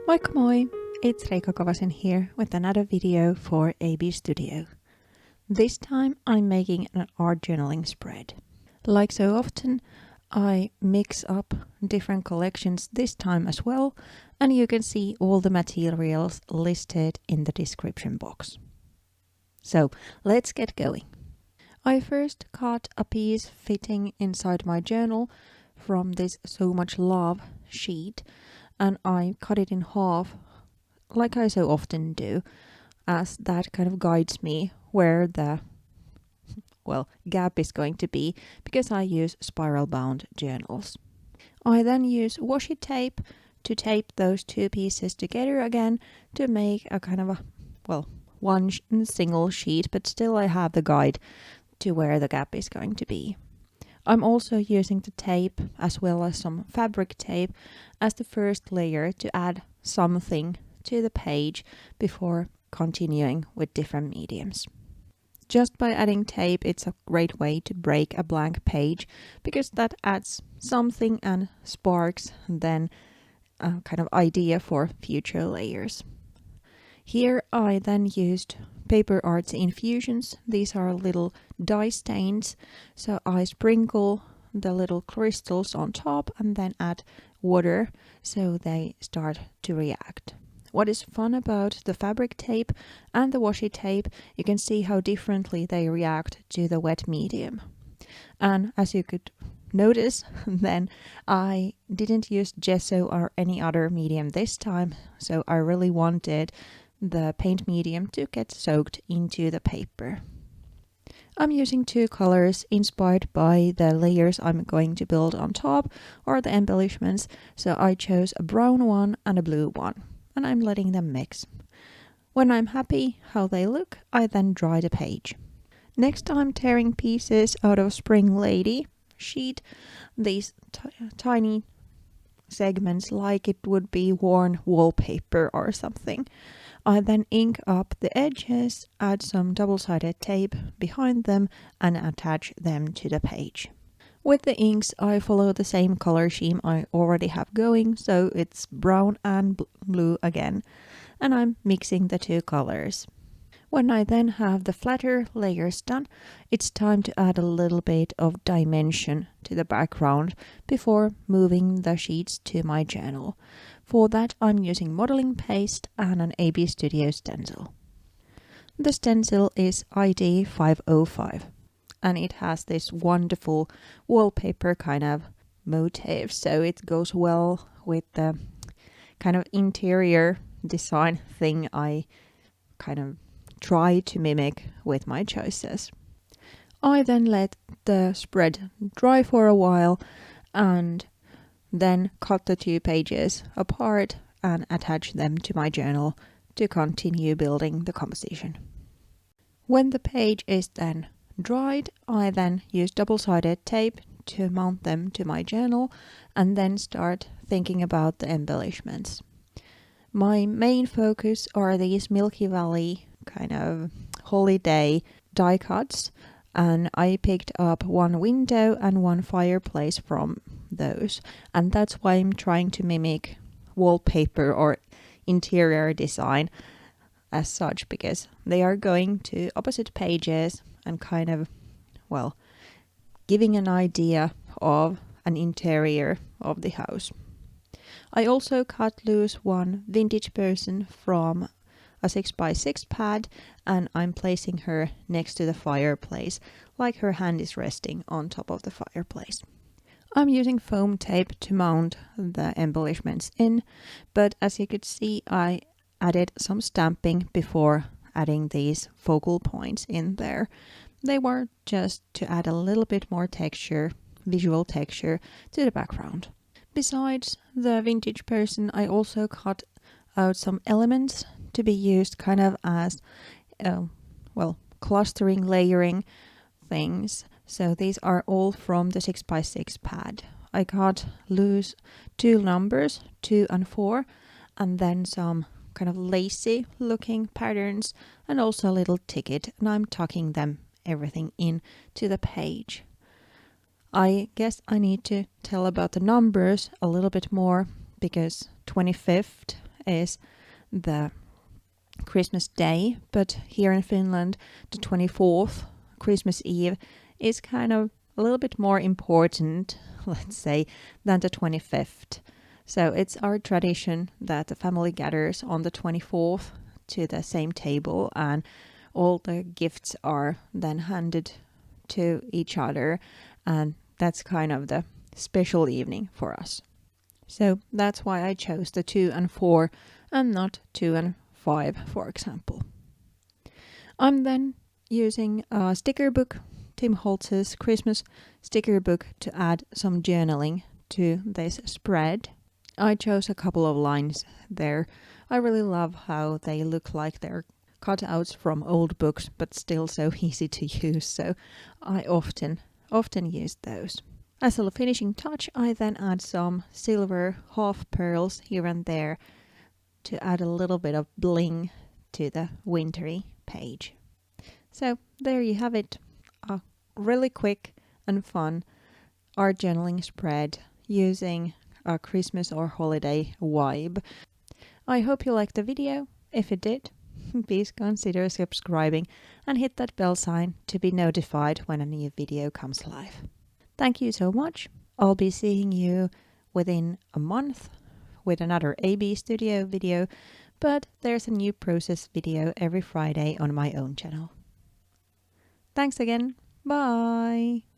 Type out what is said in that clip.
Moikka moi! It's Riikka Kovasin here with another video for ABstudio. This time I'm making an art journaling spread. Like so often, I mix up different collections this time as well, and you can see all the materials listed in the description box. So let's get going. I first cut a piece fitting inside my journal from this So Much Love sheet, and I cut it in half like I so often do, as that kind of guides me where the gap is going to be, because I use spiral bound journals. I then use washi tape to tape those two pieces together again to make a kind of one single sheet, but still I have the guide to where the gap is going to be. I'm also using the tape as well as some fabric tape as the first layer to add something to the page before continuing with different mediums. Just by adding tape, it's a great way to break a blank page, because that adds something and sparks then a kind of idea for future layers. Here I then used Paper Arts Infusions. These are little dye stains, so I sprinkle the little crystals on top and then add water so they start to react. What is fun about the fabric tape and the washi tape, you can see how differently they react to the wet medium. And as you could notice, then I didn't use gesso or any other medium this time, so I really wanted the paint medium to get soaked into the paper. I'm using two colors inspired by the layers I'm going to build on top, or the embellishments, so I chose a brown one and a blue one, and I'm letting them mix. When I'm happy how they look, I then dry the page. Next, I'm tearing pieces out of Spring Lady sheet, these tiny segments like it would be worn wallpaper or something. I then ink up the edges, add some double-sided tape behind them and attach them to the page. With the inks, I follow the same color scheme I already have going, so it's brown and blue again, and I'm mixing the two colors. When I then have the flatter layers done, it's time to add a little bit of dimension to the background before moving the sheets to my journal. For that, I'm using modeling paste and an ABstudio stencil. The stencil is ID 505, and it has this wonderful wallpaper kind of motif, so it goes well with the kind of interior design thing I kind of try to mimic with my choices. I then let the spread dry for a while and then cut the two pages apart and attach them to my journal to continue building the composition. When the page is then dried, I then use double-sided tape to mount them to my journal and then start thinking about the embellishments. My main focus are these Milky Valley kind of holiday die cuts, and I picked up one window and one fireplace from those, and that's why I'm trying to mimic wallpaper or interior design as such, because they are going to opposite pages and kind of giving an idea of an interior of the house. I also cut loose one vintage person from a 6x6 pad, and I'm placing her next to the fireplace, like her hand is resting on top of the fireplace. I'm using foam tape to mount the embellishments in, but as you could see, I added some stamping before adding these focal points in there. They were just to add a little bit more texture, visual texture, to the background. Besides the vintage person, I also cut out some elements to be used kind of as clustering, layering things. So these are all from the 6x6 pad. I cut loose two numbers, 2 and 4, and then some kind of lacy looking patterns and also a little ticket, and I'm tucking them everything in to the page. I guess I need to tell about the numbers a little bit more, because 25th is the Christmas Day, but here in Finland, the 24th, Christmas Eve, is kind of a little bit more important, let's say, than the 25th. So it's our tradition that the family gathers on the 24th to the same table, and all the gifts are then handed to each other, and that's kind of the special evening for us. So that's why I chose the 2 and 4 and not 2 and 5, for example. I'm then using a sticker book, Tim Holtz's Christmas sticker book, to add some journaling to this spread. I chose a couple of lines there. I really love how they look like they're cutouts from old books, but still so easy to use, so I often use those. As a finishing touch, I then add some silver half pearls here and there to add a little bit of bling to the wintry page. So there you have it, a really quick and fun art journaling spread using a Christmas or holiday vibe. I hope you liked the video. If you did, please consider subscribing and hit that bell sign to be notified when a new video comes live. Thank you so much. I'll be seeing you within a month with another ABstudio video, but there's a new process video every Friday on my own channel. Thanks again. Bye!